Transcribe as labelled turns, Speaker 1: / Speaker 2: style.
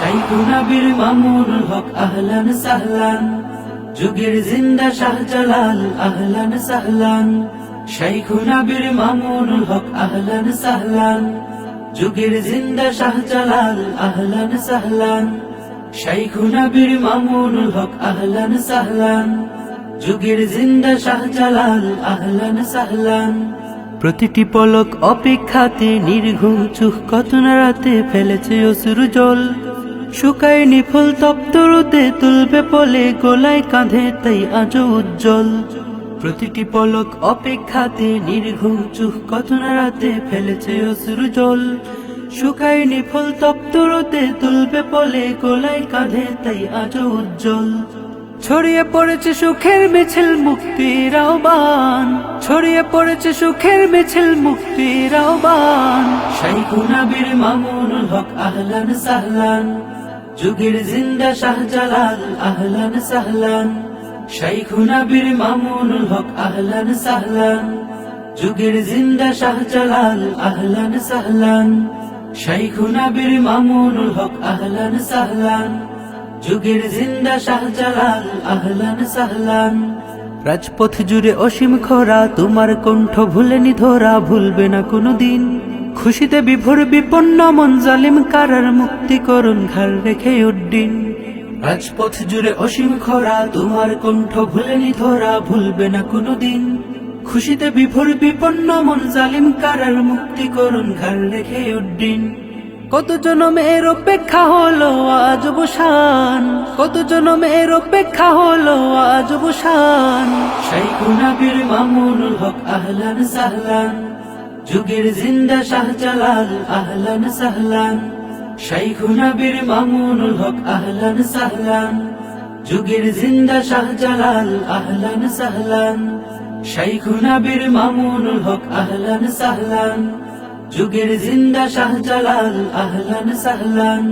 Speaker 1: শাইখুনা বীর মামুনুল হক আহলান সাহলান, যুগের জিন্দা শাহজালাল আহলান সাহলান। শাইখুনা বীর মামুনুল হক আহলান সাহলান, যুগের জিন্দা শাহজালাল আহলান সাহলান। শাইখুনা বীর মামুনুল হক আহলান সাহলান, যুগের জিন্দা শাহজালাল আহলান সাহলান। প্রতিটি পলক অপেক্ষাতে নির্ঘুম চোখ কত না রাতে ফেলেছে অশ্রু জল, শুকায়নি ফুল তপ্ত রোদে তুলবে পলে গোলায় কাঁধে তাই আজও উজ্জ্বল। প্রতিটি পলক অপেক্ষাতে নির্ঘুম চোখ কত না রাতে ফেলেছে অশ্রু জল, শুকায়নি ফুল তপ্ত রোদে তুলবে পলে গোলায় কাঁধে তাই আজও উজ্জ্বল। ছড়িয়ে পড়েছে সুখের মিছিল মুক্তির আহ্বান, ছড়িয়ে পড়েছে সুখের মিছিল মুক্তির আহ্বান। শাইখুনা বীর মামুনুল হক আহলান সাহলান, যুগের জিন্দা শাহজালাল আহলান সাহলান। শাইখুনা বীর মামুনুল হক আহলান সাহলান, যুগের জিন্দা শাহজালাল আহলান সাহলান। শাইখুনা বীর মামুনুল হক আহলান সাহলান, যুগের জিন্দা শাহজালাল আহলান সাহলান। রাজপথ জুড়ে অসীম খরা, তোমার কণ্ঠ ভুলেনি ধরা, ভুলবে না কোনোদিন। খুশিতে বিভোর বিপন্ন মন, জালিম কারার মুক্তিকরণ ঘাড় রেখে উড্ডিন। রাজপথ জুড়ে অসীম খরা, তোমার কণ্ঠ ভুলেনি ধরা, ভুলবে না কোনোদিন। খুশিতে বিভোর বিপন্ন মন, জালিম কারার মুক্তিকরণ ঘাড় রেখে উড্ডিন। কত জনমের অপেক্ষা হলো আজ অবসান, কত জনমের অপেক্ষা হলো আজ অবসান। শাইখুনা বীর মামুনুল হক আহলান সাহলান, যুগের জিন্দা শাহজালাল আহলান সাহলান। শাইখুনা বীর মামুনুল হক আহলান সাহলান, যুগের জিন্দা শাহজালাল আহলান সাহলান। শাইখুনা বীর মামুনুল হক আহলান সাহলান, যুগের জিন্দা শাহজালাল আহলান সাহলান।